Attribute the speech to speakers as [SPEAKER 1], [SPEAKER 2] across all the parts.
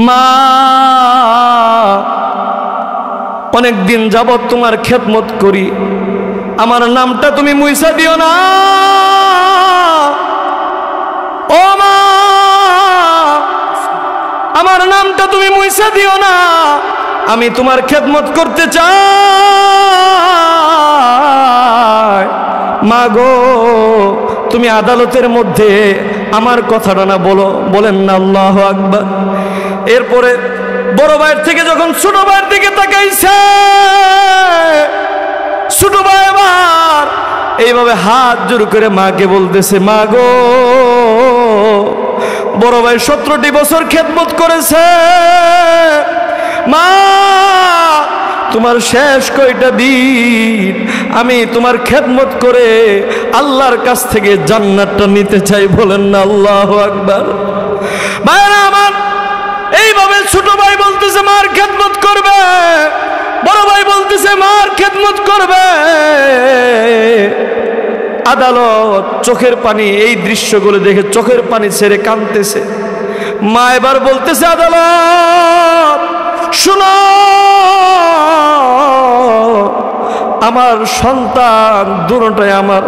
[SPEAKER 1] মা অনেক দিন যাবত তোমার খেদমত করি, আমার নামটা তুমি মুইসা দিও না। ও মা, আমার নামটা তুমি মুইসা দিও না, আমি তোমার খেদমত করতে চাই। মা গো, তুমি আদালতের মধ্যে আমার কথাটা না বলেন না আল্লাহু আকবার। এরপরে বড় ভাইয়ের থেকে যখন ছোট ভাইয়ের দিকে তাকাইছে, ছোট ভাই আবার এইভাবে হাত জোর করে মাকে বলতেছে, মা গো, বড় ভাই 17টি বছর খেদমত করেছে, মা তোমার শেষ কয়টা দিন আমি তোমার খেদমত করে আল্লাহর কাছ থেকে জান্নাতটা নিতে চাই। বলেন না আল্লাহু আকবার। ভাইরা আমার, এইভাবে ছোট ভাই বলতেছে মার খেদমত করবে, বড় ভাই বলতেছে মার খেদমত করবে। আদালত চোখের পানি, এই দৃশ্যগুলো দেখে চোখের পানি ছেড়ে কাঁদতেছে। মা এবার বলতেছে, আদালত শুনো, আমার সন্তান দুটোটাই আমার,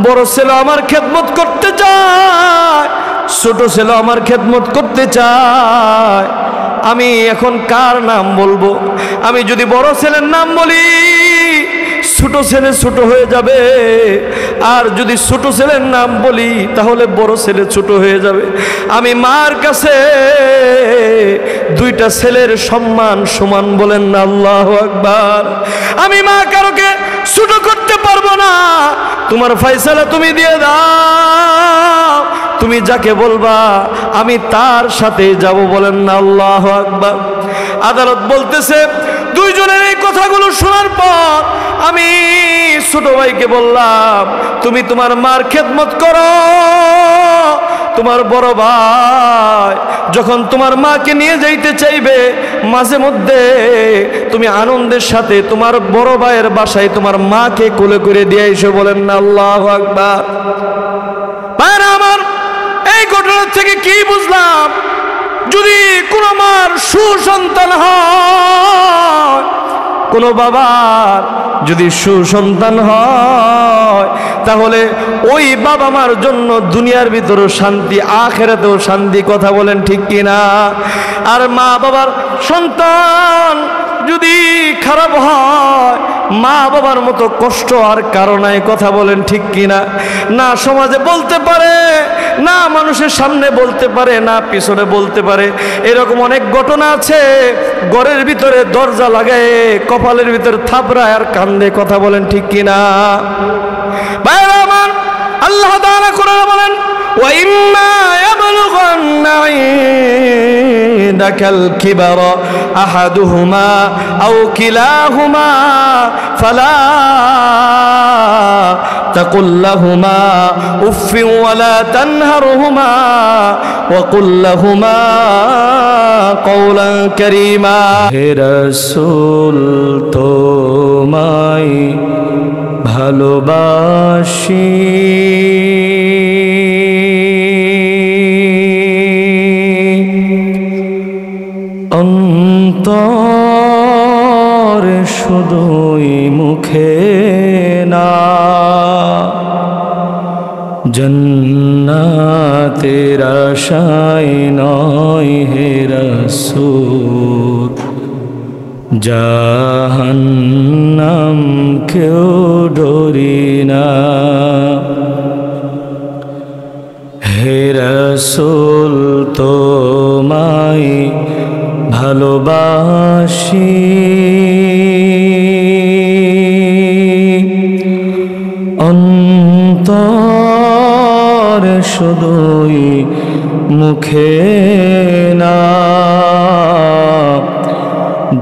[SPEAKER 1] বড় ছেলে আমার খেদমত করতে চায়, ছোট ছেলে আমার খেদমত করতে চায়। আমি এখন কার নাম বলবো? আমি যদি বড় ছেলের নাম বলি, ছোট ছেলে ছোট হয়ে যাবে, আর যদি ছোট ছেলের নাম বলি তাহলে বড় ছেলে ছোট হয়ে যাবে। আমি মার কাছে দুইটা ছেলের সম্মান সমান। বলেন না আল্লাহু আকবার। আমি মা কারোকে ছোট করতে পারবো না, তোমার ফয়সালা তুমি দিয়ে দাও, তুমি যাকে বলবা আমি তার সাথে যাব। বলেন না আল্লাহু আকবার। আদালত বলতেছে, দুইজনের এই কথাগুলো শোনার পর আমি ছোট ভাইকে বললাম, তুমি তোমার মার খেদমত করো। তোমার বড় ভাই যখন তোমার মাকে নিয়ে যাইতে চাইবে, মাঝে মধ্যে তুমি আনন্দের সাথে তোমার বড় ভাইয়ের বাসায় তোমার মাকে কোলে করে দিয়ে এসে। বলেন না আল্লাহু আকবার। ভাইরা আমার, এই ঘটনা থেকে কি বুঝলাম? যদি কোনো মার সুসন্তান হয়, কোনো বাবার যদি সুসন্তান হয়, তাহলে ওই বাবা মার জন্য দুনিয়ার ভিতরেও শান্তি, আখিরাতেও শান্তি। কথা বলেন ঠিক কিনা? আর মা বাবার সন্তান যদি খারাপ হয়, মা বাবার মতো কষ্ট আর কারো নাই। কথা বলেন ঠিক কিনা? না সমাজে বলতে পারে, না মানুষের সামনে বলতে পারে, না পিছনে বলতে পারে। এরকম অনেক ঘটনা আছে, ঘরের ভিতরে দরজা লাগায় কপালের ভিতরে থাপড়ায় আর কান্দে। কথা বলেন ঠিক কিনা? ভাইরা আমার, আল্লাহ তাআলা কোরআনে বলেন, ওয়া ইম্মা ইয়াবলুগান্না ইনদাকাল কিবারা আহাদুহুমা আও কিলাহুমা ফালা তাকুল লাহুমা উফফিন ওয়া লা তানহারহুমা ওয়া কুল লাহুমা কওলান কারীমা। হে রাসূল, তোমায় ভালোবাসি, অন্তরে শুধুই মুখে না, জান্নাতের আশায় নয় হে রাসূল, জাহান্নাম কেউ ডরি না। হে রাসূল, তোমায় ভালোবাসি, অন্তরে শুধুই মুখে না,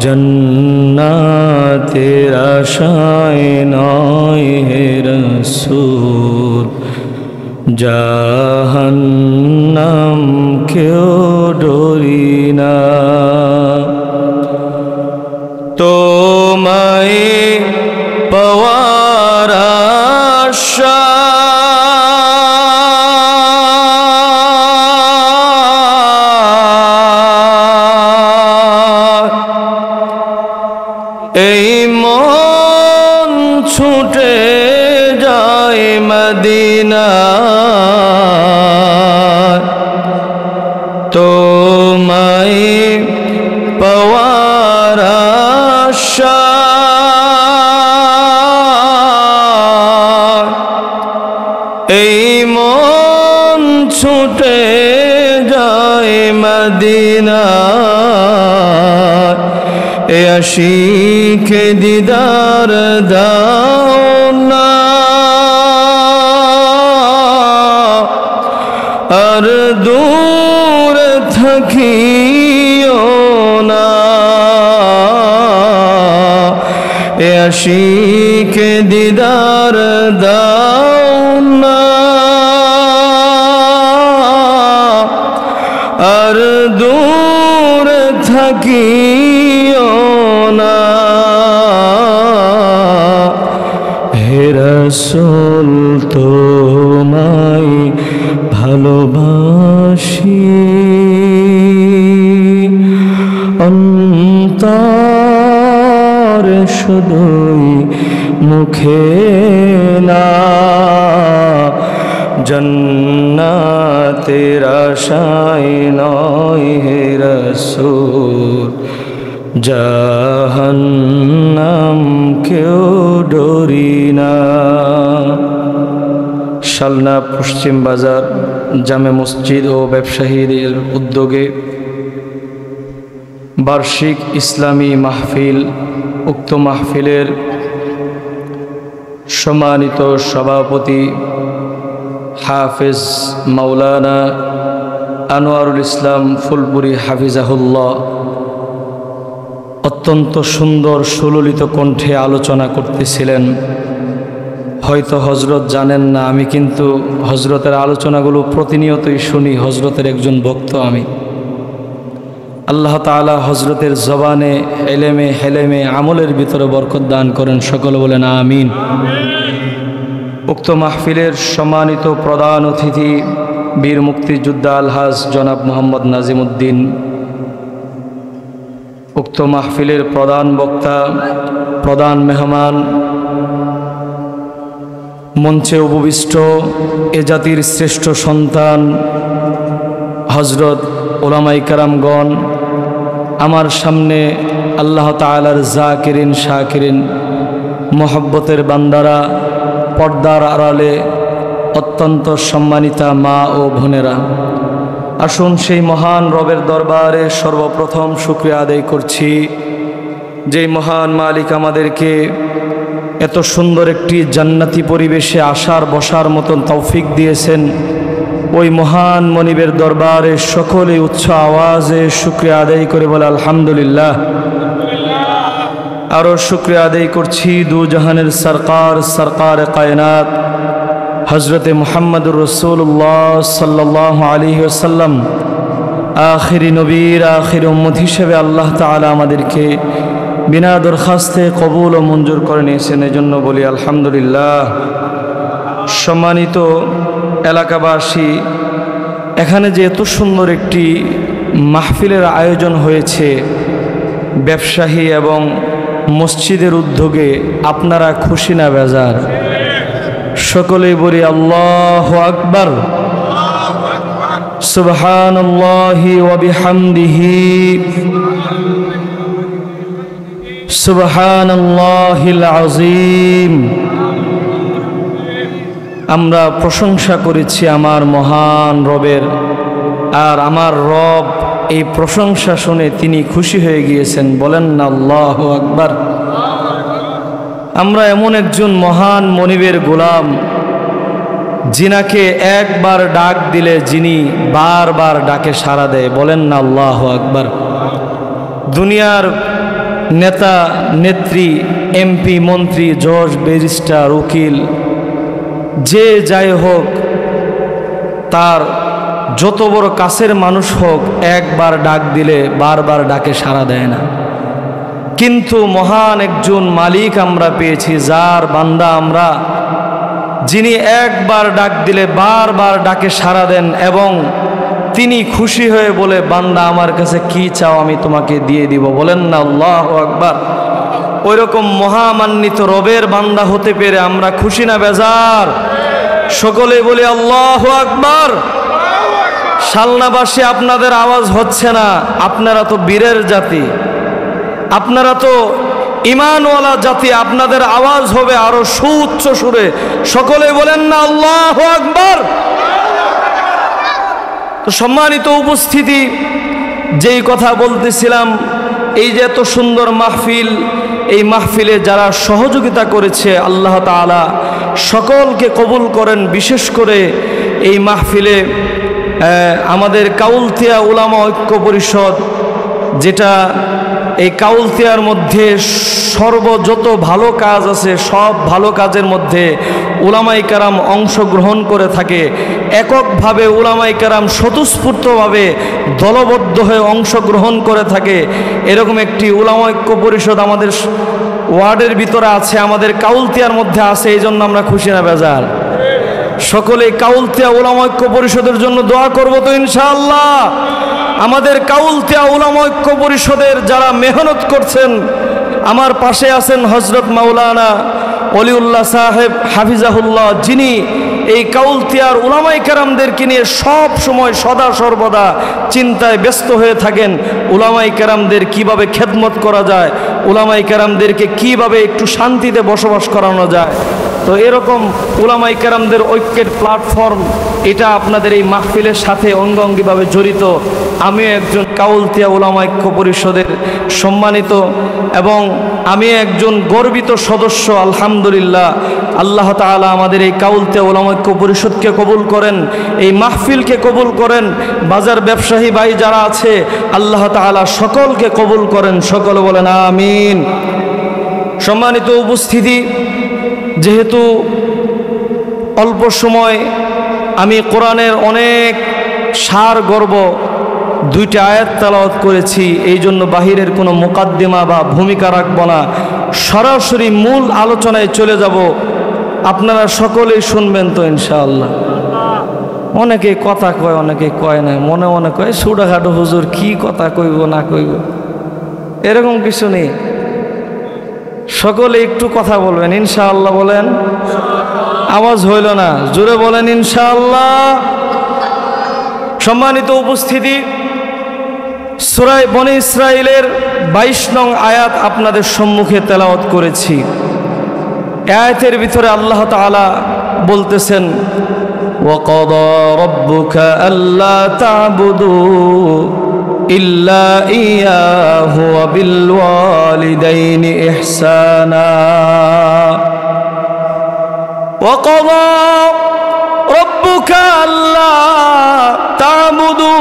[SPEAKER 1] জান্নাতের আশায় নয় হে রাসূল, জাহান্নাম কেউ ডরি না। তোমায় পাওয়ার আশা মদিনা এ আশিক দিদার দাও না আর দূর থাকিও না এ আশিক দিদার দাও না আর দূর থাকিও না হে রাসূল তোমায় ভালোবাসি অন্তরে শুধুই মুখে না জান্নাতের আশায় নয় হে রাসূল জাহান্নাম কেউ ডরি না। শালনা পশ্চিম বাজার জামে মসজিদ ও ব্যবসায়ীদের উদ্যোগে বার্ষিক ইসলামী মাহফিল, উক্ত মাহফিলের সম্মানিত সভাপতি হাফেজ মাওলানা আনোয়ারুল ইসলাম ফুলপুরি হাফিজাহুল্লাহ অত্যন্ত সুন্দর সুললিত কণ্ঠে আলোচনা করতেছিলেন। হয়তো হজরত জানেন না, আমি কিন্তু হজরতের আলোচনাগুলো প্রতিনিয়তই শুনি, হজরতের একজন ভক্ত আমি। আল্লাহ তাআলা হজরতের জবানে এলেমে হেলেমে আমলের ভিতরে বরকত দান করেন, সকলে বলেন আমিন। উক্ত মাহফিলের সম্মানিত প্রধান অতিথি বীর মুক্তিযোদ্ধা আলহাজ জনাব মোহাম্মদ নাজিমউদ্দিন, উক্ত মাহফিলের প্রধান বক্তা, প্রধান মেহমান, মঞ্চে উপবিষ্ট এ জাতির শ্রেষ্ঠ সন্তান হজরত ওলামায়ে কেরামগণ, আমার সামনে আল্লাহ তাআলার জাকিরিন শাকিরিন মহব্বতের বান্দারা, পর্দার আড়ালে অত্যন্ত সম্মানিতা মা ও বোনেরা, আসুন সেই মহান রবের দরবারে সর্বপ্রথম শুকরিয়া আদায় করছি, যেই মহান মালিক আমাদেরকে এত সুন্দর একটি জান্নাতি পরিবেশে আসার বসার মতন তৌফিক দিয়েছেন। ওই মহান মনিবের দরবারে সকলে উচ্চ আওয়াজে শুকরিয়া আদায় করে বলে আলহামদুলিল্লাহ। আরও শুকরিয়া আদায় করছি দু জাহানের সরকার, সরকার কায়নাত হজরতে মুহাম্মদুর রাসূলুল্লাহ সাল্লাল্লাহু আলাইহি ওয়াসাল্লাম, আখিরি নবীর আখির উম্মত হিসেবে আল্লাহ তাআলা আমাদেরকে বিনা দরখাস্তে কবুল ও মঞ্জুর করে নিয়েছেন, এজন্য বলি আলহামদুলিল্লাহ। সম্মানিত এলাকাবাসী, এখানে যে এত সুন্দর একটি মাহফিলের আয়োজন হয়েছে ব্যবসায়ী এবং মসজিদের উদ্যোগে, আপনারা খুশি না বেজার? সকলেই বলি আল্লাহু আকবার, সুবহানাল্লাহি ওয়া বিহামদিহি, সুবহানাল্লাহিল আযীম। আমরা প্রশংসা করেছি আমার মহান রবের, আর আমার রব এই প্রশংসা শুনে তিনি খুশি হয়ে গিয়েছেন, বলেন না আল্লাহু আকবার। আমরা এমন একজন মহান মনিবের গোলাম, যিনাকে একবার ডাক দিলে যিনি বারবার ডাকে সাড়া দেয়, বলেন না আল্লাহু আকবার। দুনিয়ার নেতা নেত্রী, এমপি, মন্ত্রী, জজ, ব্যারিস্টার, উকিল, যে যাই হোক, তার যত বড় কাছের মানুষ হোক, একবার ডাক দিলে বারবার ডাকে সাড়া দেয় না। কিন্তু মহান একজন মালিক আমরা পেয়েছি, যার বান্দা আমরা, যিনি একবার ডাক দিলে বারবার ডাকে সাড়া দেন এবং তিনি খুশি হয়ে বলে, বান্দা আমার কাছে কি চাও আমি তোমাকে দিয়ে দিব, বলেন না আল্লাহু আকবার। ওই রকম মহামান্বিত রবের বান্দা হতে পেরে আমরা খুশি না বেজার? সকলে বলি আল্লাহু আকবার। শালনাবাসী, আপনাদের আওয়াজ হচ্ছে না, আপনারা তো বীরের জাতি, আপনারা তো ঈমানওয়ালা জাতি, আপনাদের আওয়াজ হবে আরো সুউচ্চ সুরে। সকলে বলেন না আল্লাহু আকবার। তো সম্মানিত উপস্থিতি, যেই কথা বলতেছিলাম, এই যে এত সুন্দর মাহফিল, এই মাহফিলে যারা সহযোগিতা করেছে আল্লাহ তাআলা সকলকে কবুল করেন। বিশেষ করে এই মাহফিলে আমাদের কাউলতিয়া উলামা ঐক্য পরিষদ, যেটা এই কাউলতিয়ার মধ্যে যত ভালো কাজ আছে সব ভালো কাজের মধ্যে উলামায়ে কেরাম অংশগ্রহণ করে থাকে। এককভাবে উলামায়ে কেরাম স্বতঃস্ফূর্তভাবে দলবদ্ধ হয়ে অংশগ্রহণ করে থাকে। এরকম একটি উলামা ঐক্য পরিষদ আমাদের ওয়ার্ডের ভিতরে আছে, আমাদের কাউলতিয়ার মধ্যে আছে। এই জন্য আমরা খুশি না বেজার? সকলেই কাউলতিয়া উলামা ঐক্য পরিষদের জন্য দোয়া করব তো ইনশাআল্লাহ। আমাদের কাউলতিয়া উলামা ঐক্য পরিষদের যারা মেহনত করছেন, আমার পাশে আছেন হযরত মাওলানা ওলিউল্লাহ সাহেব হাফিজাহুল্লাহ, যিনি এই কাউলতিয়ার উলামায়ে কেরামদেরকে নিয়ে সব সময় সদা সর্বদা চিন্তায় ব্যস্ত হয়ে থাকেন। উলামায়ে কেরামদের কিভাবে খেদমত করা যায়, উলামায়ে কেরামদেরকে কিভাবে একটু শান্তিতে বসবাস করানো যায়। তো এরকম উলামায়ে কেরামদের ঐক্যের প্ল্যাটফর্ম এটা আপনাদের এই মাহফিলের সাথে অঙ্গাঙ্গিভাবে জড়িত। আমি একজন কাউলতিয়া উলামা ঐক্য পরিষদের সম্মানিত এবং আমি একজন গর্বিত সদস্য। আলহামদুলিল্লাহ, আল্লাহ তাআলা আমাদের এই কাউলতিয়া উলামা ঐক্য পরিষদকে কবুল করেন, এই মাহফিলকে কবুল করেন। বাজার ব্যবসায়ী ভাই যারা আছে আল্লাহ তাআলা সকলকে কবুল করেন, সকলে বলেন আমিন। সম্মানিত উপস্থিতি, যেহেতু অল্প সময় আমি কোরআনের অনেক সার গর্ব দুইটা আয়াত তেলাওয়াত করেছি, এই জন্য বাহিরের কোনো মুকাদ্দিমা বা ভূমিকা রাখব না, সরাসরি মূল আলোচনায় চলে যাব। আপনারা সকলেই শুনবেন তো ইনশাআল্লাহ। অনেকে কথা কয়, অনেকে কয় না, মনে মনে কয় ছোটখাটো হুজুর কি কথা কইব না কইব, এরকম কিছু নেই। সকলে একটু কথা বলবেন ইনশাআল্লাহ। বলেন, আওয়াজ হইল না, জোরে বলেন ইনশাআল্লাহ। সম্মানিত উপস্থিতি, সূরা বনী ইসরাঈলের 22 নং আয়াত আপনাদের সম্মুখে তেলাওয়াত করেছি। আয়াতের ভিতরে আল্লাহ তাআলা বলতেছেন, ওয়াকাদা রাব্বুকা আল্লা তা'বুদু ইল্লা ইয়াহু ওয়া বিল ওয়ালিদাইনি ইহসানা। ওয়াকাদা রাব্বুকা আল্লা তা'বুদু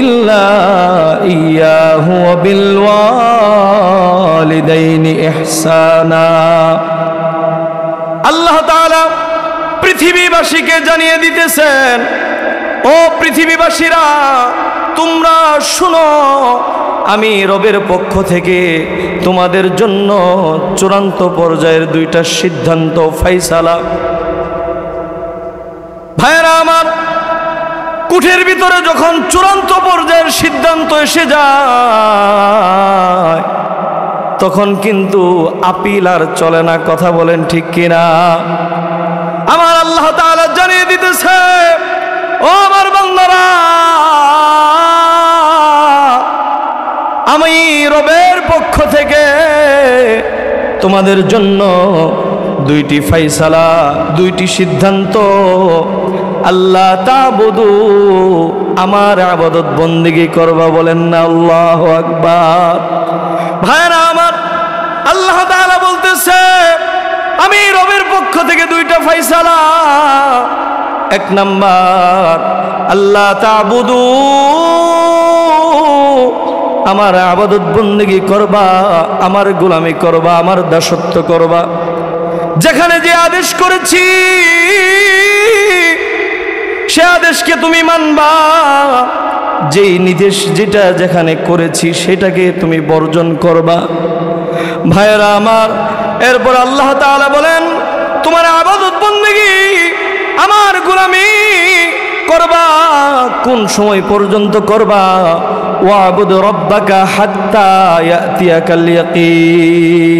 [SPEAKER 1] ইল্লা ইয়াহু ওয়া বিল ওয়ালিদাইনি ইহসানা। আল্লাহ তাআলা পৃথিবীবাসীকে জানিয়ে দিতেছেন, ও পৃথিবীবাসীরা তোমরা শুনো, আমি রবের পক্ষ থেকে তোমাদের জন্য চূড়ান্ত পর্যায়ের দুইটা সিদ্ধান্ত ফাইসালা। ভাইরা আমার, কুঠের ভিতরে যখন চূড়ান্ত পর্যায়ের সিদ্ধান্ত এসে যায় তখন কিন্তু আপিল আর চলে না। কথা বলেন ঠিক কিনা? আমার আল্লাহ তাআলা জানিয়ে দিতেছে, ও আমার বান্দারা, আমি রবের পক্ষ থেকে তোমাদের জন্য দুইটি ফাইসালা, দুইটি সিদ্ধান্ত। আল্লাহ তা'বুদু, আমার ইবাদত বন্দেগী করবা। বলেন না আল্লাহু আকবার। ভাইরা আমার, আল্লাহ তাআলা বলতেছে আমি রবের পক্ষ থেকে দুইটা ফাইসালা। এক নাম্বার, আল্লাহ তা'বুদু, আমার ইবাদত বন্দেগী করবা, আমার গোলামি করবা, আমার দাসত্ব করবা। যেখানে যে আদেশ করেছি সে আদেশকে তুমি মানবা, যেই নির্দেশ যেটা যেখানে করেছি সেটাকে তুমি বর্জন করবা। ভাইরা আমার, এরপর আল্লাহ তাআলা বলেন তোমার ইবাদত বন্দেগী, আমার গোলামি করবা। কোন সময় পর্যন্ত করবা? ওয়াবুদ রাব্বাকা হাত্তা ইয়াতিয়াকাল ইয়াকিন।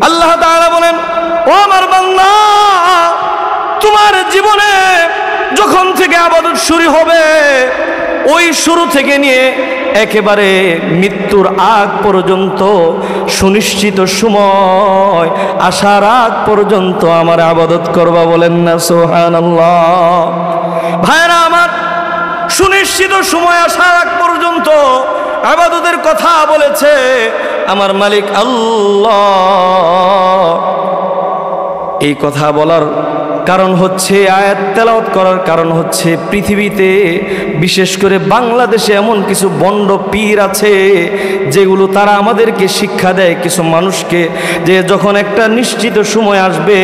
[SPEAKER 1] আল্লাহ তাআলা বলেন, ও আমার বান্দা, তোমার জীবনে যখন থেকে ইবাদত শুরু হবে, ওই শুরু থেকে নিয়ে একেবারে মৃত্যুর আগ পর্যন্ত, সুনিশ্চিত সময় আসার আগ পর্যন্ত আমার ইবাদত করবা। বলেন না সুবহানাল্লাহ। ভাইরা আমার, সুনিশ্চিত সময় আসার আগ পর্যন্ত ইবাদতের কথা বলেছে আমার মালিক আল্লাহ। এই কথা বলার কারণ হচ্ছে, আয়াত তেলাওয়াত করার কারণ হচ্ছে, পৃথিবীতে বিশেষ করে বাংলাদেশে এমন কিছু বন্ড পীর আছে যেগুলো তারা আমাদেরকে শিক্ষা দেয় কিছু মানুষকে, যে যখন একটা নিশ্চিত সময় আসবে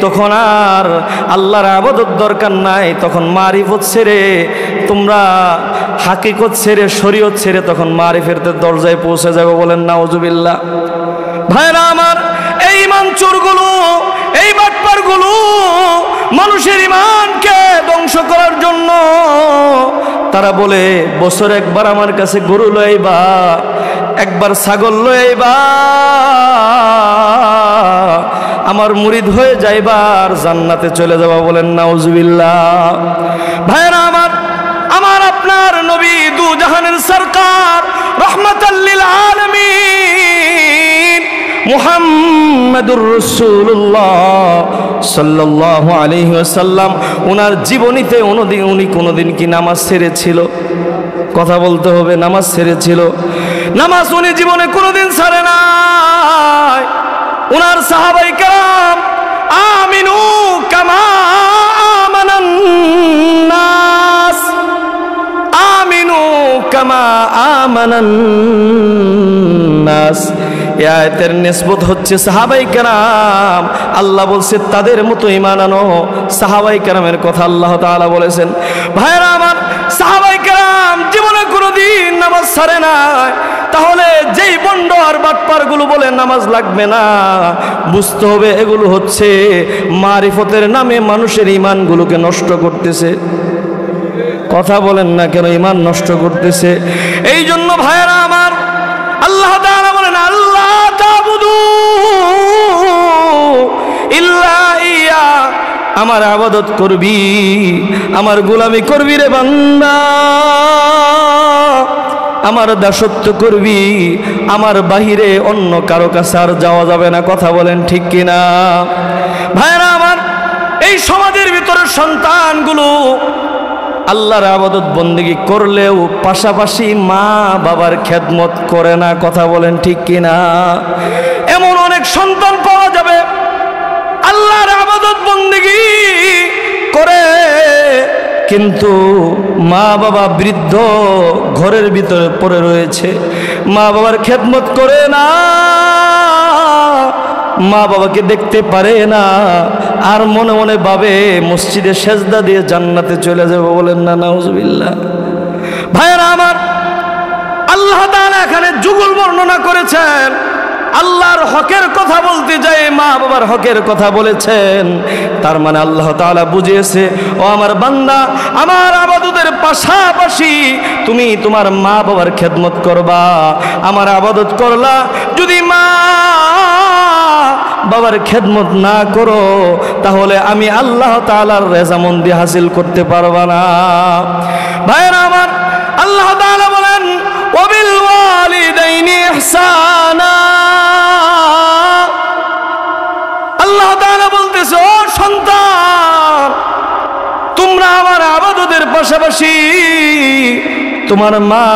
[SPEAKER 1] তখন আর আল্লাহর ইবাদত দরকার নাই, তখন মারিফত ছেড়ে তোমরা হাকিকত ছেড়ে শরীয়ত ছেড়ে তখন মারিফতের দরজায় পৌঁছে যাবে। বলেন নাউজুবিল্লাহ। ভাইরা আমার, এই ইমানচোরগুলো, এই বাটপারগুলো মানুষের ইমানকে ধ্বংস করার জন্য তারা বলে বছর একবার আমার কাছে গরু লইবা, একবার ছাগল লইবা, আমার মুরিদ হয়ে যাইবা আর জান্নাতে চলে যাবা। বলেন নাউজুবিল্লাহ। ভাইরা আমার, আমার আপনার নবী দু জাহানের সরকার রহমাতাল লিল আলামিন মুহাম্মাদুর রাসূলুল্লাহ সাল্লাল্লাহু আলাইহি ওয়াসাল্লাম, ওনার জীবনীতে উনি কোনোদিন কি নামাজ ছেড়েছিল? কথা বলতে হবে, নামাজ ছেড়েছিল? নামাজ উনি জীবনে কোনোদিন ছাড়ে নাই। ওনার সাহাবায়ে কেরাম আমিনু কামা আমানান নাস, আমিনু কামা আমানান নাস। এই আয়াতের নিসবত হচ্ছে সাহাবায়ে কেরাম। আল্লাহ বলছে তাদের মতো ঈমান আনো। সাহাবায়ে কেরামের কথা আল্লাহ তাআলা বলেছেন। ভাইরা আমার, সাহাবায়ে কেরাম জীবনে কোনোদিন নামাজ ছাড়ে নাই। তাহলে যেই বন্ড আর বাটপারগুলো বলে নামাজ লাগবে না, বুঝতে হবে এগুলো হচ্ছে মারিফতের নামে মানুষের ঈমানগুলোকে নষ্ট করতেছে। কথা বলেন না কেন? ঈমান নষ্ট করতেছে। এই জন্য ভাইরা আমার, আল্লাহ তাআলা বলেন আল্লাহ তাবুদু ইল্লা ইয়া, আমার ইবাদত করবি, আমার গোলামি করবি রে বান্দা, আমার দাসত্ব করবি, আমার বাহিরে অন্য কারো কাছে আর যাওয়া যাবে না। কথা বলেন ঠিক কিনা? ভাইরা আমার, এই সমাজের ভিতরে সন্তানগুলো আল্লাহর ইবাদত বন্দেগী করলেও পাশাপাশি মা বাবার খেদমত করে না। কথা বলেন ঠিক কিনা? এমন অনেক সন্তান পাওয়া যাবে আল্লাহর ইবাদত বন্দেগী করে, কিন্তু মা বাবা বৃদ্ধ ঘরের ভিতরে পড়ে রয়েছে, মা বাবার খেদমত করে না, মা বাবাকে দেখতে পারে না, আর মনে মনে ভাবে মসজিদে সেজদা দিয়ে জান্নাতে চলে যাবে। বলেন না নাউজুবিল্লাহ। ভাইরা আমার, আল্লাহ তাআলা এখানে যুগল বর্ণনা করেছেন। আল্লাহর হকের কথা বলতে যায় মা বাবার হকের কথা বলেছেন। তার মানে আল্লাহ তাআলা বুঝিয়েছে, ও আমার বান্দা, আমার ইবাদতের পাশাপাশি তুমি তোমার মা বাবার খেদমত করবা। আমার ইবাদত করলা, যদি মা বাবার খেদমত না করো তাহলে আমি আল্লাহ তাআলার রেজামন্দি হাসিল করতে পারবা না। ভাইরা আমার, আল্লাহ তাআলা বলেন ওয়াবিল ওয়ালিদাইনি ইহসানা। আল্লাহ তাআলা বলতেছে, ও সন্তান, তোমরা আমার ইবাদতের পাশাপাশি তোমার মা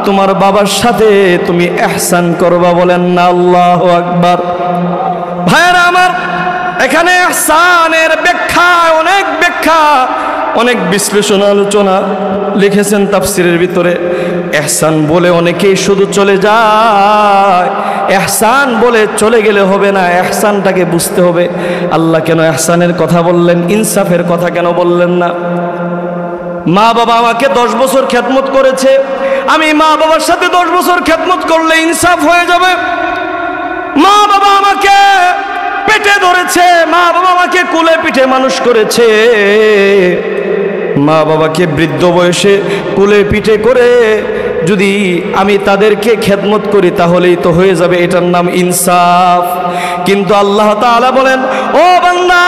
[SPEAKER 1] তোমার বাবার সাথে তুমি ইহসান করবা। বলেন না আল্লাহু আকবার। ভাইরা আমার, এখানে ইহসানের ব্যাখ্যা, অনেক ব্যাখ্যা, অনেক বিশ্লেষণ আলোচনা লিখেছেন তাফসীরের ভিতরে। ইহসান বলে অনেকেই শুধু চলে যায়। ইহসান বলে চলে গেলে হবে না, ইহসানটাকে বুঝতে হবে। আল্লাহ কেন ইহসানের কথা বললেন, ইনসাফের কথা কেন বললেন না? মা বাবা আমাকে 10 বছর খেদমত করেছে, আমি মা বাবার সাথে 10 বছর খেদমত করলে ইনসাফ হয়ে যাবে। মা বাবা আমাকে পেটে ধরেছে, মা বাবা আমাকে কোলে পিঠে মানুষ করেছে, মা বাবাকে বৃদ্ধ বয়সে কোলে পিঠে করে যদি আমি তাদেরকে খেদমত করি তাহলেই তো হয়ে যাবে, এটার নাম ইনসাফ। কিন্তু আল্লাহ তাআলা বলেন, ও বান্দা,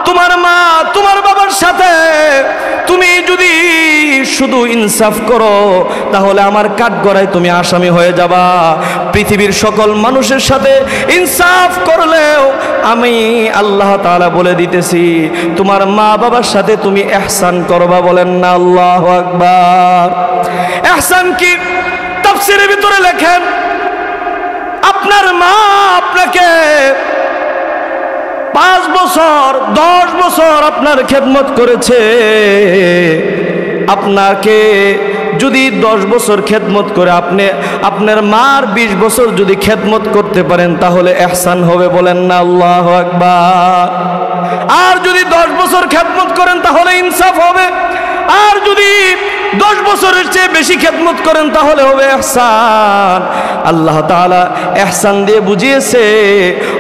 [SPEAKER 1] তোমার মা তোমার বাবার সাথে তুমি যদি শুধু ইনসাফ করো তাহলে আমার কাঠগড়ায় তুমি আসামি হয়ে যাবা। পৃথিবীর সকল মানুষের সাথে ইনসাফ করলেও আমি আল্লাহ তাআলা বলে দিতেছি তোমার মা বাবার সাথে তুমি ইহসান করবা। বলেন না আল্লাহু আকবার। ইহসান কি? তাফসীরের ভিতরে লেখেন আপনার মা আপনাকে 5 বছর 10 বছর আপনার খেদমত করেছে। আপনাকে যদি 10 বছর খেদমত করে আপনি আপনার মার 20 বছর যদি খেদমত করতে পারেন তাহলে ইহসান হবে। বলেন না আল্লাহু আকবার। আর যদি 10 বছর খেদমত করেন তাহলে ইনসাফ হবে। আর যদি 10 বছরের চেয়ে বেশি খেদমত করেন তাহলে হবে ইহসান। আল্লাহ তাআলা ইহসান দিয়ে বুঝিয়েছে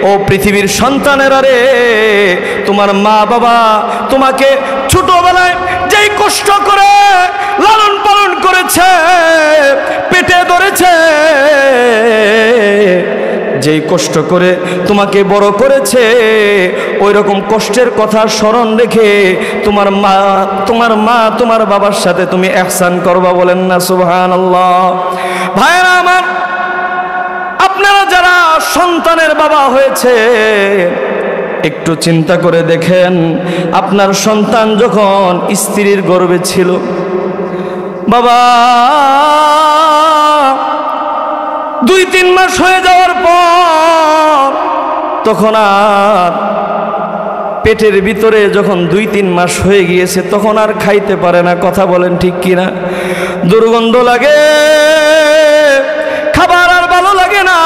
[SPEAKER 1] ও পৃথিবীর সন্তানেরা রে, তোমার মা বাবা তোমাকে ছোটবেলায় যেই কষ্ট করে লালন পালন করেছে, পেটে ধরেছে, যেই কষ্ট করে তোমাকে বড় করেছে, ওই রকম কষ্টের কথা স্মরণ রেখে তোমার মা তোমার বাবার সাথে তুমি ইহসান করবা। বলেন না সুবহানাল্লাহ। ভাইরা আমার, আপনারা যারা সন্তানের বাবা হয়েছে একটু চিন্তা করে দেখেন, আপনার সন্তান যখন স্ত্রীর গর্ভে ছিল, বাবা 2-3 মাস হয়ে যাওয়ার পর তখন আর পেটের ভিতরে যখন 2-3 মাস হয়ে গিয়েছে তখন আর খাইতে পারে না। কথা বলেন ঠিক কিনা? দুর্গন্ধ লাগে, খাবার আর ভালো লাগে না।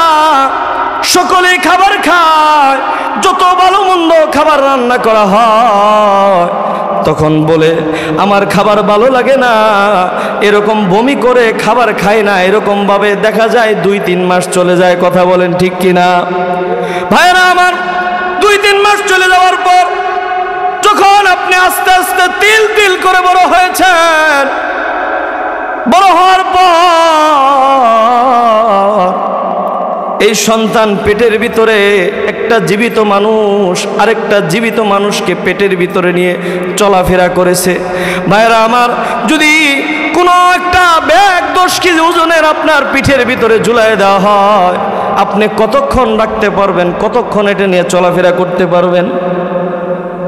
[SPEAKER 1] সকলেই খাবার খায়, যত ভালো মন্দ খাবার রান্না করা হয় তখন বলে আমার খাবার ভালো লাগে না, এরকম বমি করে খাবার খায় না। এরকম ভাবে দেখা যায় 2-3 মাস চলে যায়। কথা বলেন ঠিক কিনা? ভাইরা আমার, 2-3 মাস চলে যাওয়ার পর যখন আপনি আস্তে আস্তে তিল তিল করে বড় হয়েছেন, বড় হওয়ার পর এই সন্তান পেটের ভিতরে একটা জীবিত মানুষ আরেকটা জীবিত মানুষকে পেটের ভিতরে নিয়ে চলাফেরা করেছে। ভাইরা আমার, যদি কোনো একটা ব্যাগ 10 কেজি ওজনের আপনার পিঠের ভিতরে ঝুলাই দেওয়া হয়, আপনি কতক্ষণ রাখতে পারবেন? কতক্ষণ এটা নিয়ে চলাফেরা করতে পারবেন?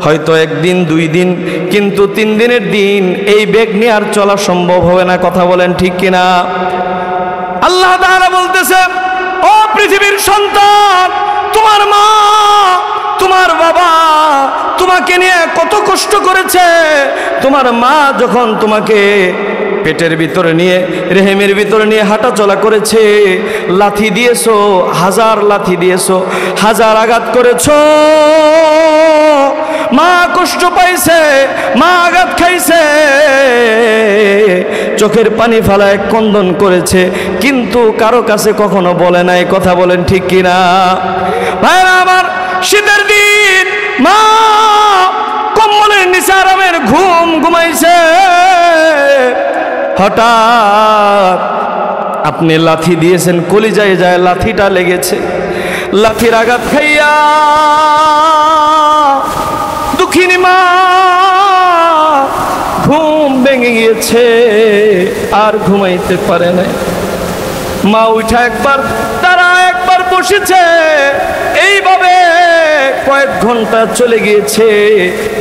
[SPEAKER 1] হয়তো 1 দিন 2 দিন, কিন্তু 3 দিনের দিন এই ব্যাগ নিয়ে আর চলা সম্ভব হবে না। কথা বলেন ঠিক কিনা? আল্লাহ তাআলা বলতেছে, ও পৃথিবীর সন্তান, তোমার মা তোমার বাবা তোমাকে নিয়ে কত কষ্ট করেছে। তোমার মা যখন তোমাকে পেটের ভিতরে নিয়ে রেহেমের ভিতরে নিয়ে হাঁটা চলা করেছে, লাথি দিয়েছো, 1000 লাথি দিয়েছো, 1000 আঘাত করেছো, মা কষ্ট পাইছে, মা আঘাত খাইছে, চোখের পানি ফালায় ক্রন্দন করেছে, কিন্তু কারো কাছে কখনো বলে নাই। কথা বলেন ঠিক কিনা? ভাইরা আমার, শীতের দিন মা কম্বলের নিচে আরামের ঘুম ঘুমাইছে, হঠাৎ আপনি লাথি দিয়েছেন, কলিজায় যায় লাথিটা লেগেছে, লাথির আঘাত খাইয়া দুঃখিনী মা ঘুম ভেঙে গিয়েছে, আর ঘুমাইতে পারে না। মা উঠা একবার তারা একবার বসেছে, এইভাবে কয়েক ঘন্টা চলে গিয়েছে।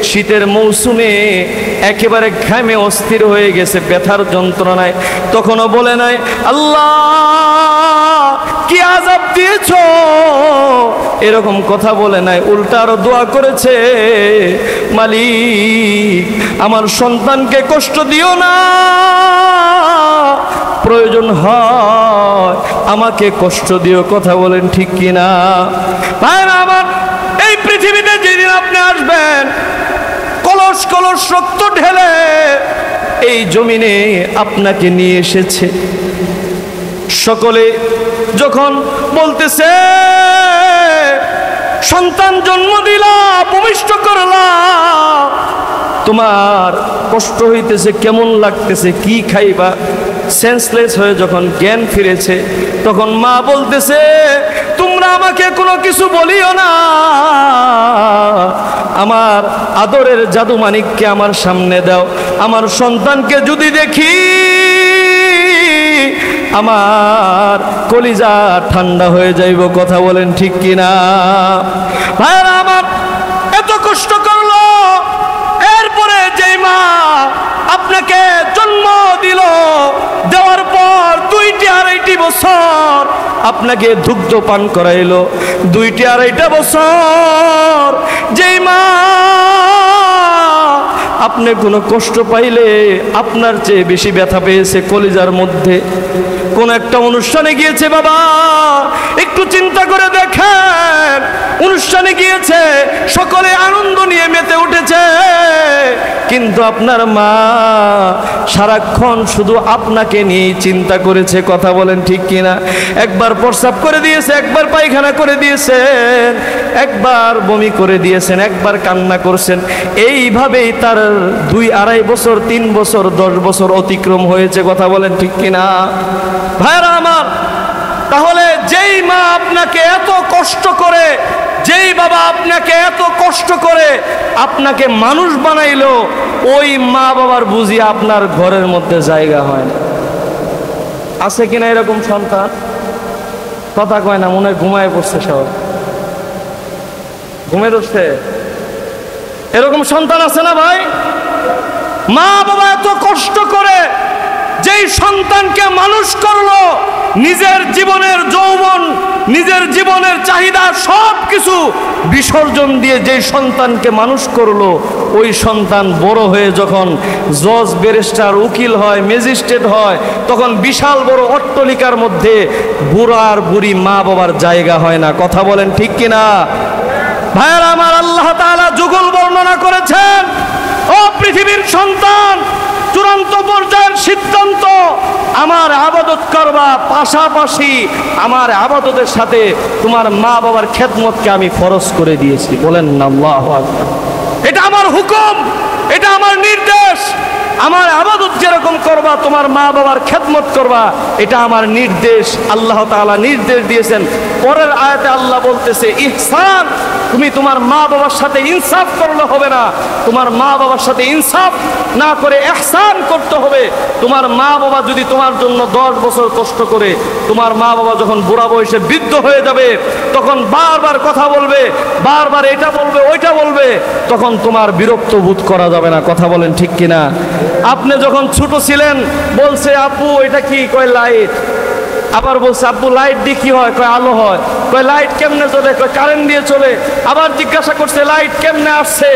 [SPEAKER 1] শীতের মৌসুমে একেবারে ঘামে অস্থির হয়ে গেছে ব্যথার যন্ত্রণায়। তখনও বলে নাই আল্লাহ কি আযাব দিয়েছো, এরকম কথা বলে নাই, উল্টা আরো দোয়া করেছে, মালিক আমার সন্তানকে কষ্ট দিও না, প্রয়োজন হয় আমাকে কষ্ট দিও। কথা বলেন ঠিক কিনা? ভাইরা আমার, এই পৃথিবীতে যেদিন আপনি আসবেন, কলস কলস রক্ত ঢেলে এই জমিনে আপনাকে নিয়ে এসেছে। সকলে যখন বলতেছে সন্তান জন্ম দিলা, ভূমিষ্ঠ করলা, তোমার কষ্ট হইতেছে, কেমন লাগতেছে, কি খাইবা, সেন্সলেস হয়ে যখন জ্ঞান ফিরেছে, তখন মা বলতেছে তোমরা আমাকে কোনো কিছু বলিও না, আমার আদরের জাদু মানিককে আমার সামনে দাও, আমার সন্তানকে যদি দেখি আমার কলিজা ঠান্ডা হয়ে যাইব। কথা বলেন ঠিক কিনা? ভাইরা আমার, এত কষ্ট করলো, এরপরে যেই মা আপনাকে জন্ম দিল, দেওয়ার পর 2-2.5 বছর আপনাকে দুগ্ধ পান করাইলো, 2-2.5 বছর যেই মা আপনি কোনো কষ্ট পাইলে আপনার চেয়ে বেশি ব্যথা পেয়েছে কলিজার মধ্যে। কোন একটা অনুষ্ঠানে গিয়েছে বাবা, একটু চিন্তা করে দেখেন, অনুষ্ঠানে গিয়েছে, সকলে আনন্দ নিয়ে মেতে উঠেছে, কিন্তু আপনার মা সারাক্ষণ শুধু আপনাকে নিয়েই চিন্তা করেছে। কথা বলেন ঠিক কিনা? একবার প্রস্রাব করে দিয়েছে, একবার পায়খানা করে দিয়েছেন, একবার বমি করে দিয়েছেন, একবার কান্না করছেন। এইভাবেই তার 2-2.5 বছর, 3 বছর, 10 বছর অতিক্রম হয়েছে। কথা বলেন ঠিক কিনা? ভাইরা আমার, তাহলে যেই মা আপনাকে এত কষ্ট করে, যেই বাবা আপনাকে এত কষ্ট করে আপনাকে মানুষ বানাইলো, ওই মা বাবার বুঝি আপনার ঘরের মধ্যে জায়গা হয় না। আছে কিনা এরকম সন্তান? কথা কয় না, মনে হয় ঘুমায় পড়ছে, সব ঘুমে উঠছে। এরকম সন্তান আছে না ভাই? মা বাবা এত কষ্ট করে যেই সন্তানকে মানুষ করলো, নিজের জীবনের যৌবন, নিজের জীবনের চাহিদা সব কিছু বিসর্জন দিয়ে যেই সন্তানকে মানুষ করলো, ওই সন্তান বড় হয়ে যখন জজ, ব্যারিস্টার, উকিল হয়, ম্যাজিস্ট্রেট হয়, তখন বিশাল বড় অট্টালিকার মধ্যে বুড়ার বুড়ি মা বাবার জায়গা হয় না। কথা বলেন ঠিক কিনা? ভাইয়ারা আমার, আল্লাহ তাআলা যুগল বর্ণনা করেছেন, ও পৃথিবীর সন্তান, চূড়ান্ত পর্যায়ের সিদ্ধান্ত, আমার আবাদত করবা, পাশাপাশি আমার আবাদতের সাথে তোমার মা বাবার খেদমতকে আমি ফরজ করে দিয়েছি। বলেন না আল্লাহু আকবার। এটা আমার হুকুম, এটা আমার নির্দেশ। আমার আবাদত যেরকম করবা, তোমার মা বাবার খেদমত করবা, এটা আমার নির্দেশ। আল্লাহ তাআলা নির্দেশ দিয়েছেন। পরের আয়াতে আল্লাহ বলতেছে, ইহসান, তুমি তোমার মা বাবার সাথে ইনসাফ করলে হবে না, তোমার মা বাবার সাথে ইনসাফ না করে ইহসান করতে হবে। তোমার মা বাবা যদি তোমার জন্য 10 বছর কষ্ট করে, তোমার মা বাবা যখন বুড়া বয়সে বৃদ্ধ হয়ে যাবে, তখন বারবার কথা বলবে, বারবার এটা বলবে, ওইটা বলবে, তখন তোমার বিরক্ত বোধ করা যাবে না। কথা বলেন ঠিক কিনা? আপনি যখন ছোট ছিলেন, বলছে আপু এটা কি? কয় লাইট। আবার বলছে আব্বু লাইট দিয়ে কি হয়? কয় আলো হয়। কয় লাইট কেমনে চলে? কয় কারেন্ট দিয়ে চলে। আবার জিজ্ঞাসা করছে লাইট কেমনে আসছে,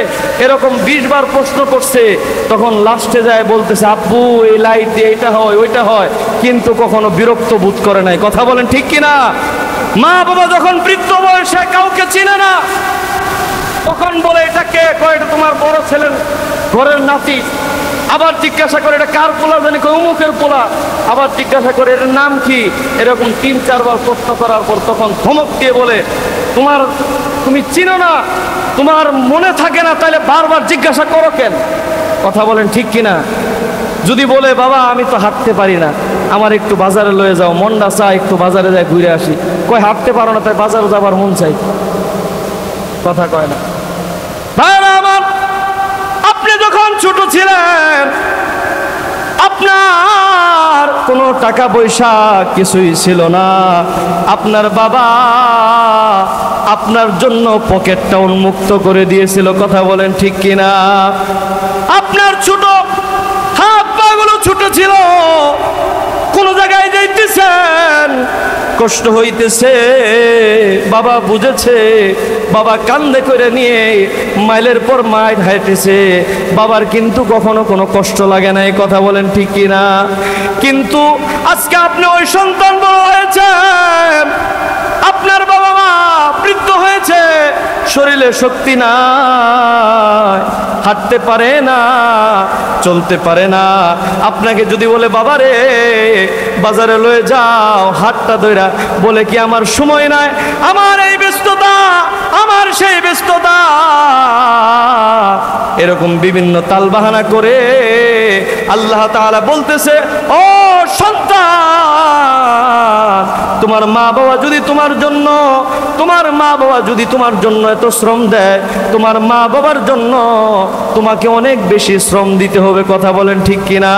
[SPEAKER 1] এরকম 20 বার প্রশ্ন করছে। তখন লাস্টে যায় বলতেছে আব্বু এই লাইট দিয়ে এটা হয়, ওইটা হয়, কিন্তু কখনো বিরক্ত বোধ করে নাই। কথা বলেন ঠিক কিনা? মা বাবা যখন বৃদ্ধ বয়সে কাউকে চিনে না, তখন বলে এটা কে? কয় এটা তোমার বড় ছেলের ঘরের নাতি। আবার জিজ্ঞাসা করে এটা কার পোলা জানি? কয় অমুকের পোলা। আবার জিজ্ঞাসা করে এটার নাম কি? এরকম 3-4 বার প্রশ্ন করার পর তখন ধমক দিয়ে বলে তুমি চিনো না, তোমার মনে থাকে না, তাহলে বারবার জিজ্ঞাসা করো কেন? কথা বলেন ঠিক কিনা? যদি বলে বাবা আমি তো হাঁটতে পারি না, আমার একটু বাজারে লয়ে যাও, মনটা চায় একটু বাজারে যাই ঘুরে আসি। কয় হাঁটতে পারো না, তাই বাজারে যাবার মন চাই। কথা কয় না। ভাইরা আমার, আপনি যখন ছোট ছিলেন, আপনার কোনো টাকা পয়সা কিছুই ছিল না, আপনার বাবা আপনার জন্য পকেটটা উন্মুক্ত করে দিয়েছিল। কথা বলেন ঠিক কিনা? আপনার ছোট হাত পাগুলো ছোট ছিল, কোন জায়গায় যাইতেছেন, কষ্ট হইতেছে, বাবা বুঝেছে, বাবা কান্দে করে নিয়ে মাইলের পর মাইল হাঁটেছে, বাবার কিন্তু কখনো কোনো কষ্ট লাগে নাই। কথা বলেন ঠিক কিনা? কিন্তু আজকে আপনি ওই সন্তান বড় হয়েছেন, আপনার বাবা মা বৃদ্ধ হয়েছে, শরীরে শক্তি নাই, হাঁটতে পারে না, চলতে পারে না। আপনাকে যদি বলে বাবা রে বাজারে লয়ে যাও, হাতটা ধইরা বলে কি আমার সময় নাই, আমার এই ব্যস্ততা, আমার সেই ব্যস্ততা, এরকম বিভিন্ন তালবাহানা করে আল্লাহ তাআলা বলতেছে, ও সন্তান, তোমার মা বাবা যদি তোমার জন্য, তোমার মা বাবা যদি তোমার জন্য এত শ্রম দেয়, তোমার মা বাবার জন্য তোমাকে অনেক বেশি শ্রম দিতে হবে। কথা বলেন ঠিক কিনা?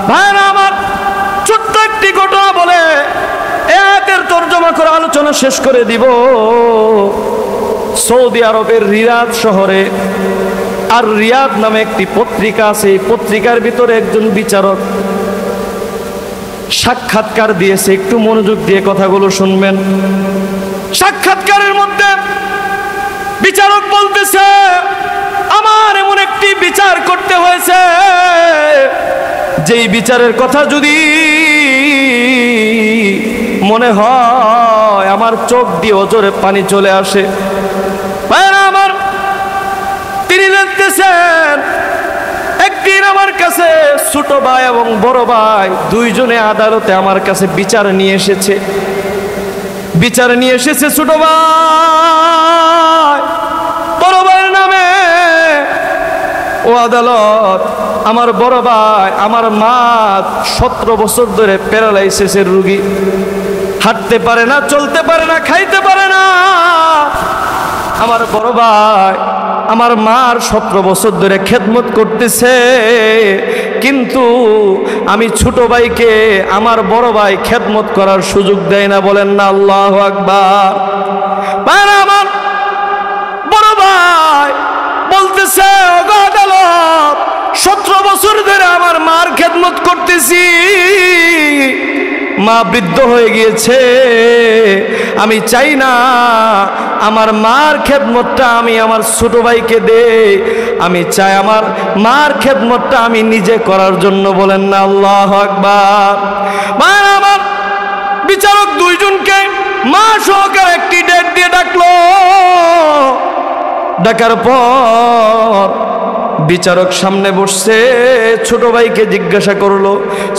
[SPEAKER 1] ভাইরা আমার, ছোট্ট একটি ঘটনা তর্জমা করে আলোচনা শেষ করে দিব। সৌদি আরবের রিয়াদ শহরে আর রিয়াদ নামে একটি পত্রিকা আছে। এই পত্রিকার ভিতরে একজন বিচারক সাক্ষাৎকার দিয়েছে। একটু মনোযোগ দিয়ে কথাগুলো শুনবেন। সাক্ষাৎকারের মধ্যে বিচারক বলতেছে, আমার এমন একটি বিচার করতে হয়েছে, যেই বিচারের কথা যদি মনে হয় আমার চোখ দিয়ে অজরে পানি চলে আসে। আমার তিনি লিখতেছেন, একদিন আমার কাছে ছোট ভাই এবং বড় ভাই দুইজনে আদালতে আমার কাছে বিচার নিয়ে এসেছে। বিচার নিয়ে এসেছে ছোট ভাই বড় ভাইয়ের নামে। ও আদালত, আমার বড় ভাই, আমার মা 17 বছর ধরে প্যারালাইসিসের রোগী, হাঁটতে পারে না, চলতে পারে না, খাইতে পারে না। আমার বড় ভাই আমার মার 17 বছর ধরে খেদমত করতেছে, কিন্তু আমি ছোট ভাইকে আমার বড় ভাই খেদমত করার সুযোগ দেয় না। বলেন না আল্লাহু আকবার। আমার বড় ভাই বলতেছে, ওগো আদালত, 17 বছর ধরে আমার মার খেদমত করতেছি, মা বৃদ্ধ হয়ে গিয়েছে, আমি চাই না আমার মার খেদমতটা আমি আমার ছোট ভাইকে দেই, আমি চাই আমার মার খেদমতটা আমি নিজে করার জন্য। বলেন না আল্লাহু আকবার। আমার বিচারক দুইজনকে মা সহকারে একটি ডেট দিয়ে ডাকলো। ডাকার পর বিচারক সামনে বসছে, ছোট ভাইকে জিজ্ঞাসা করলো।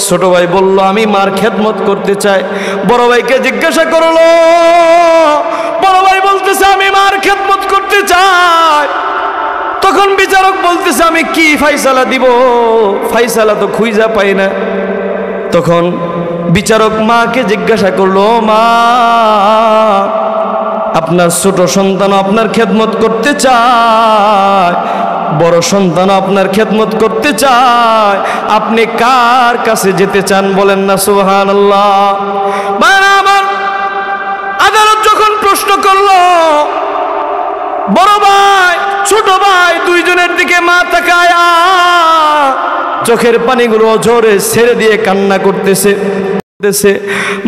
[SPEAKER 1] ছোট ভাই বলল, আমি মার খেদমত করতে চাই। বড় ভাইকে জিজ্ঞাসা করলো। বড় ভাই বলতেছে, আমি মার খেদমত করতে চাই। তখন বিচারক বলতেছে, আমি কি ফাইসালা দিব, ফাইসালা তো খুঁজা পাই না। তখন বিচারক মাকে জিজ্ঞাসা করলো, মা, আপনার ছোট সন্তান আপনার খেদমত করতে চায়, বড় সন্তান আপনার খেদমত করতে চায়, আপনি কার কাছে যেতে চান? বলেন না সুবহানাল্লাহ। আমার আদালত যখন প্রশ্ন করলো, বড় ভাই ছোট ভাই দুইজনের দিকে মা তাকায়া চোখের পানিগুলো জোরে ছেড়ে দিয়ে কান্না করতেছে।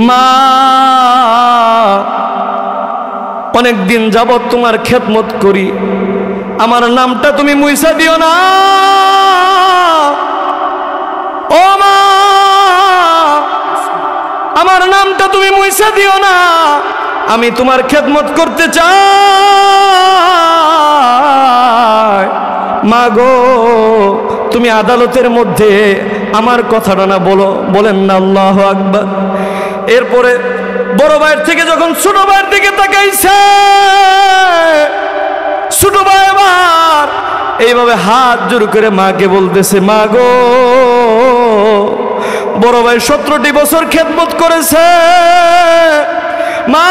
[SPEAKER 1] মা, অনেক দিন যাবত তোমার খেদমত করি, আমার নামটা তুমি মুইসা দিও না। ও মা, আমার নামটা তুমি মুইসা দিও না, আমি তোমার খেদমত করতে চাই। মা গো, তুমি আদালতের মধ্যে আমার কথাটা না বলো। বলেন না আল্লাহু আকবার। এরপরে বড় ভাইয়ের থেকে যখন ছোট ভাইয়ের দিকে তাকাইছে, ছোট ভাই আবার এইভাবে হাত জোর করে মাকে বলতেছে, মা গো, বড় ভাই 17টি বছর খেদমত করেছে, মা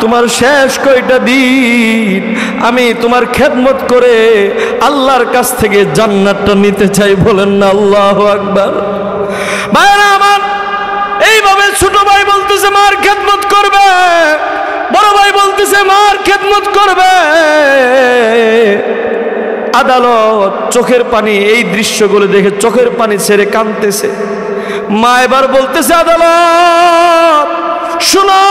[SPEAKER 1] তোমার শেষ কয়টা দিন আমি তোমার খেদমত করে আল্লাহর কাছ থেকে জান্নাতটা নিতে চাই। বলেন না আল্লাহু আকবার। ভাইরা আমার, এইভাবে ছোট ভাই বলতেছে মার খেদমত করবে, বড় ভাই বলতেছে মার খেদমত করবে। আদালত চোখের পানি, এই দৃশ্যগুলো দেখে চোখের পানি ছেড়ে কাঁদতেছে। মা এবার বলতেছে, আদালত শুনো,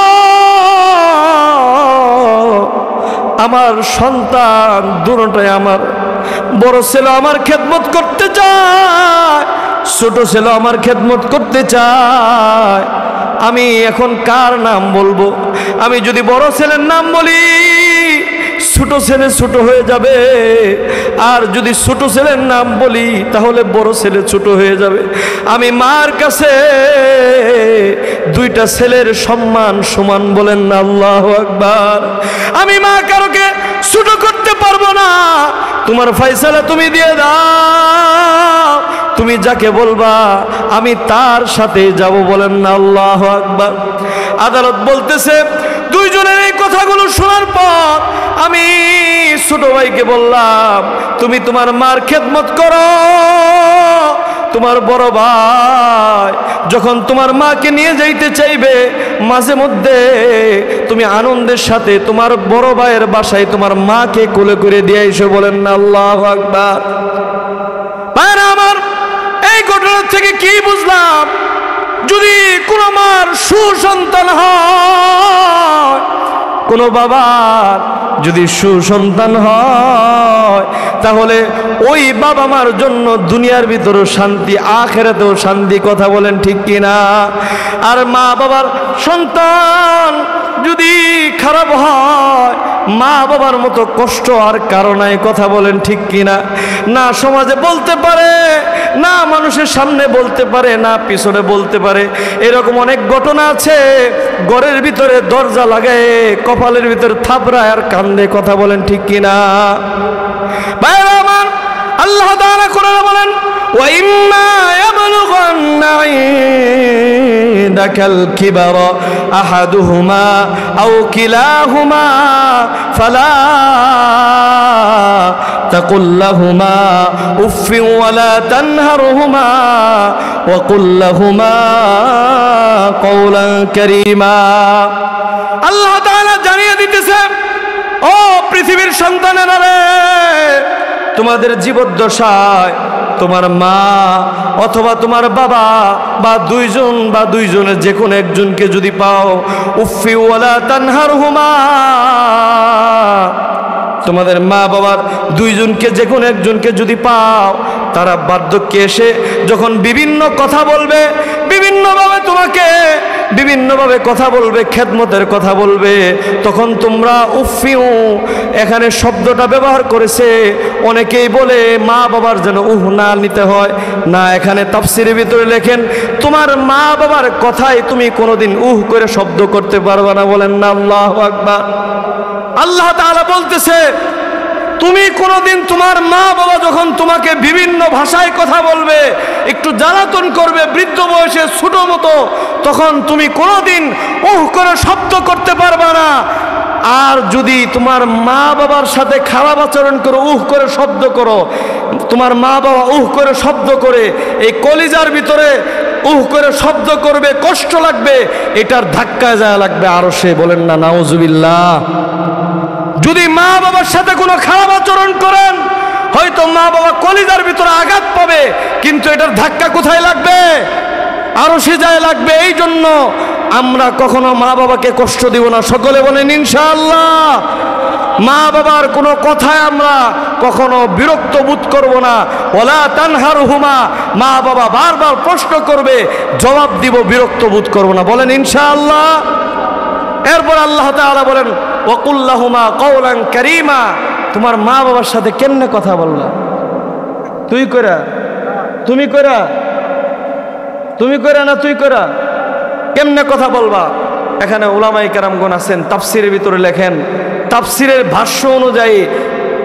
[SPEAKER 1] আমার সন্তান দুটোটাই আমার, বড় ছেলে আমার খেদমত করতে চায়, ছোট ছেলে আমার খেদমত করতে চায়। আমি এখন কার নাম বলবো? আমি যদি বড় ছেলের নাম বলি, ছোট ছেলে ছোট হয়ে যাবে, আর যদি ছোট ছেলের নাম বলি তাহলে বড় ছেলে ছোট হয়ে যাবে। আমি মার কাছে দুইটা ছেলের সম্মান সমান। বলেন না আল্লাহু আকবার। আমি মা কারোকে ছোট করতে পারবো না, তোমার ফয়সালা তুমি দিয়ে দাও, তুমি যাকে বলবা আমি তার সাথে যাব। বলেন না আল্লাহু আকবার। আদালত বলতেছে, দুইজনের এই কথাগুলো শোনার পর আমি ছোট ভাইকে বললাম, তুমি তোমার মার খেদমত করো। তোমার বড় ভাই যখন তোমার মাকে নিয়ে যাইতে চাইবে, মাঝে মধ্যে তুমি আনন্দের সাথে তোমার বড় ভাইয়ের বাসায় তোমার মাকে কোলে করে দিয়ে এসে বলেন না আল্লাহু আকবার। ভাইরা আমার, এই ঘটনা থেকে কি বুঝলাম? যদি কোনো মার সুসন্তান হয়, কোনো বাবার যদি সুসন্তান হয়, তাহলে ওই বাবা মার জন্য দুনিয়ার ভিতরেও শান্তি, আখিরাতেও শান্তি। কথা বলেন ঠিক কিনা? আর মা বাবার সন্তান যদি খারাপ হয়, মা বাবার মতো কষ্ট আর কারো নাই। কথা বলেন ঠিক কিনা? না সমাজে বলতে পারে, না মানুষের সামনে বলতে পারে, না পিছনে বলতে পারে। এরকম অনেক ঘটনা আছে, ঘরের ভিতরে দরজা লাগায় কপালের ভিতরে থাপড়ায় আর কান্দে। কথা বলেন ঠিক কিনা? ভাইরা আমার, আল্লাহ তাআলা কোরআনে বলেন, ওয়া ইম্মা ইয়াবলুগান্না ইনদাকাল কিবারা আহাদুহুমা আও কিলাহুমা ফালা তাকুল লাহুমা উফফিন ওয়ালা তানহারহুমা ওয়া কুল লাহুমা কওলান কারীমা। আল্লাহ তাআলা জানিয়ে দিতেছে, ও পৃথিবীর সন্তানেরা রে, তোমাদের জীবদ্দশায় তোমার মা অথবা তোমার বাবা বা দুইজন বা দুইজনের যে কোনো একজনকে যদি পাও, উফফি ওয়ালা তানহারহুমা, তোমাদের মা বাবার দুইজনকে যে কোনো একজনকে যদি পাও, তারা বার্ধক্যে এসে যখন বিভিন্ন কথা বলবে, বিভিন্নভাবে তোমাকে বিভিন্নভাবে কথা বলবে, খেদমতের কথা বলবে, তখন তোমরা উফিউ, এখানে শব্দটা ব্যবহার করেছে। অনেকেই বলে মা বাবার যেন না নিতে হয় না। এখানে তাফসিরের ভিতরে লেখেন, তোমার মা বাবার কথাই তুমি কোনোদিন করে শব্দ করতে পারবে না। বলেন না আল্লাহু আকবার। আল্লাহ তাআলা বলতেছে, তুমি কোনোদিন তোমার মা বাবা যখন তোমাকে বিভিন্ন ভাষায় কথা বলবে, একটু জ্বালাতন করবে, বৃদ্ধ বয়সে ছোট মতো, তখন তুমি কোনোদিন করে শব্দ করতে পারবে না। আর যদি তোমার মা বাবার সাথে খারাপ আচরণ করো, করে শব্দ করো, তোমার মা বাবা করে শব্দ করে এই কলিজার ভিতরে করে শব্দ করবে, কষ্ট লাগবে, এটার ধাক্কায় যায় লাগবে আরশে। বলেন না নাউজুবিল্লাহ। যদি মা বাবার সাথে কোনো খারাপ আচরণ করেন, হয়তো মা বাবা কলিজার ভিতরে আঘাত পাবে, কিন্তু এটার ধাক্কা কোথায় লাগবে? আরশে যায় লাগবে। এই জন্য আমরা কখনো মা বাবাকে কষ্ট দিব না। সকলে বলেন ইনশাআল্লাহ। মা বাবার কোনো কথায় আমরা কখনো বিরক্ত বোধ করব না। ওয়ালা তানহারহুমা, মা বাবা বারবার প্রশ্ন করবে, জবাব দিব, বিরক্ত বোধ করব না। বলেন ইনশাআল্লাহ। এরপর আল্লাহ তাআলা বলেন, ওয়া কুল লাহুমা কওলান কারীমা, তোমার মা বাবার সাথে কেমনে কথা বললা? তুই কইরা, তুমি কইরা, তুমি কইরা না তুই কইরা, কেমনে কথা বলবা? এখানে উলামায়ে কেরামগণ আছেন, তাফসিরের ভিতরে লেখেন, তাফসিরের ভাষ্য অনুযায়ী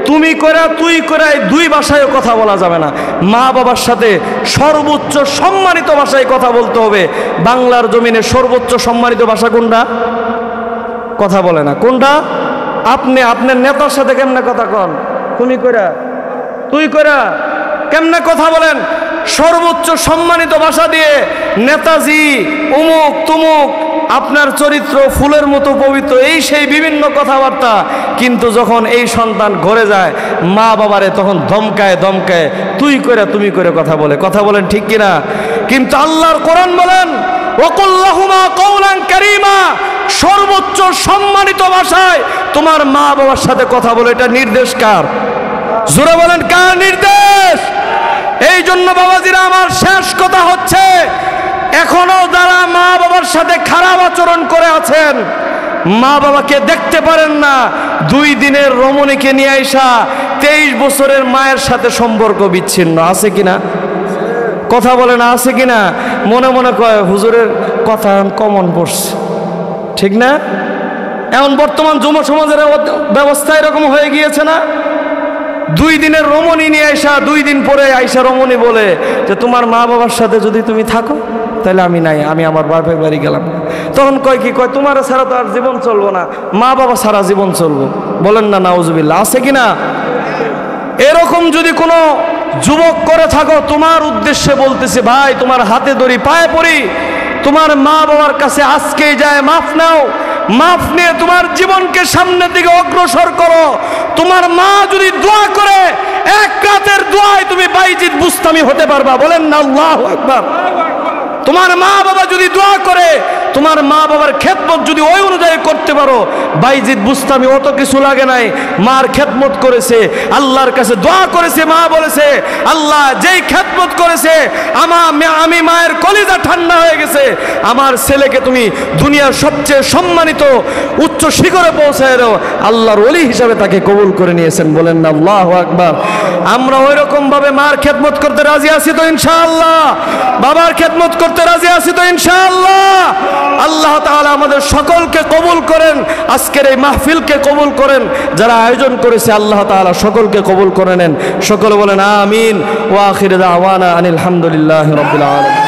[SPEAKER 1] তুমি কইরা তুই কইরা এই দুই ভাষায় কথা বলা যাবে না। মা বাবার সাথে সর্বোচ্চ সম্মানিত ভাষায় কথা বলতে হবে। বাংলার জমিনে সর্বোচ্চ সম্মানিত ভাষা কোনটা? কথা বলে না। কোনটা? আপনি আপনার নেতার সাথে কেমনে কথা কন? তুমি কইরা, তুই কইরা, কেমনে কথা বলেন? সর্বোচ্চ সম্মানিত ভাষা দিয়ে, নেতাজি, অমুক তুমুক, আপনার চরিত্র ফুলের মতো পবিত্র, এই সেই বিভিন্ন কথাবার্তা। কিন্তু যখন এই সন্তান ঘরে যায়, মা বাবারে তখন ধমকায় ধমকায়, তুই কইরা তুমি কইরা কথা বলে। কথা বলেন ঠিক কিনা? কিন্তু আল্লাহর কোরআন বলেন, ওয়া কুল লাহুমা কওলান কারীমা, সর্বোচ্চ সম্মানিত ভাষায় তোমার মা বাবার সাথে কথা বলে। এটা নির্দেশ কার? জোরে বলেন, কার নির্দেশ? এই জন্য বাবাজিরা আমার, শেষ কথা হচ্ছে, এখনো যারা মা বাবার সাথে খারাপ আচরণ করে আছেন, মা বাবাকে দেখতে পারেন না, 2 দিনের রমণীকে নিয়ে আইসা 23 বছরের মায়ের সাথে সম্পর্ক বিচ্ছিন্ন। আছে কিনা? কথা বলে না, আছে কিনা? মনে মনে কয় হুজুরের কথা কমন পড়ছে, ঠিক না? এখন বর্তমান যুব সমাজের ব্যবস্থা এরকম হয়ে গিয়েছে না? 2 দিনের রমণী নিয়ে আইসা 2 দিন পরে আইসা রমণী বলে যে তোমার মা বাবার সাথে যদি তুমি থাকো তাহলে আমি নাই, আমি আমার বাপের বাড়ি গেলাম। তখন কয় কি, কয় তোমার ছাড়া তো আর জীবন চলবো না, মা বাবা ছাড়া জীবন চলবো। বলেন না নাউজুবিল্লাহ। আছে কিনা? এরকম যদি কোনো যুবক করে থাকো, তোমার উদ্দেশ্যে বলতেছে, ভাই তোমার হাতে ধরি, পায়ে পড়ি, তোমার মা বাবার কাছে আজকেই যায় মাফ নাও, মাফ নিয়ে তোমার জীবনকে সামনের দিকে অগ্রসর করো। তোমার মা যদি দোয়া করে, এক রাতের দোয়ায় তুমি বাইজিদ বুস্তামি হতে পারবা। বলেন না আল্লাহু আকবার। তোমার মা বাবা যদি দোয়া করে, তোমার মা বাবার খেদমত যদি ওই অনুযায়ী করতে পারো, বাইজিদ বুস্তামি অত কিছু লাগে নাই। মার খেদমত করেছে, আল্লাহর কাছে দোয়া করেছে, মা বলেছে আল্লাহ যেই খেদমত করেছে আমি মায়ের কলিজা ঠান্ডা হয়ে গেছে, আমার ছেলেকে তুমি দুনিয়ার সবচেয়ে সম্মানিত উচ্চ শিখরে পৌঁছায় দাও। আল্লাহর ওলি হিসাবে তাকে কবুল করে নিয়েছেন। বলেন না আল্লাহু আকবার। আমরা ওই রকম ভাবে মার খেদমত করতে রাজি আছি তো ইনশাআল্লাহ? বাবার খেদমত করতে রাজি আছি তো ইনশাআল্লাহ? আল্লাহ তাআলা আমাদের সকলকে কবুল করেন, আজকের এই মাহফিলকে কবুল করেন, যারা আয়োজন করেছে আল্লাহ তাআলা সকলকে কবুল করে নেন। সকলে বলেন আমিন। ওয়া আখির দাওয়ানা আনিল হামদুলিল্লাহি রাব্বিল আলামিন।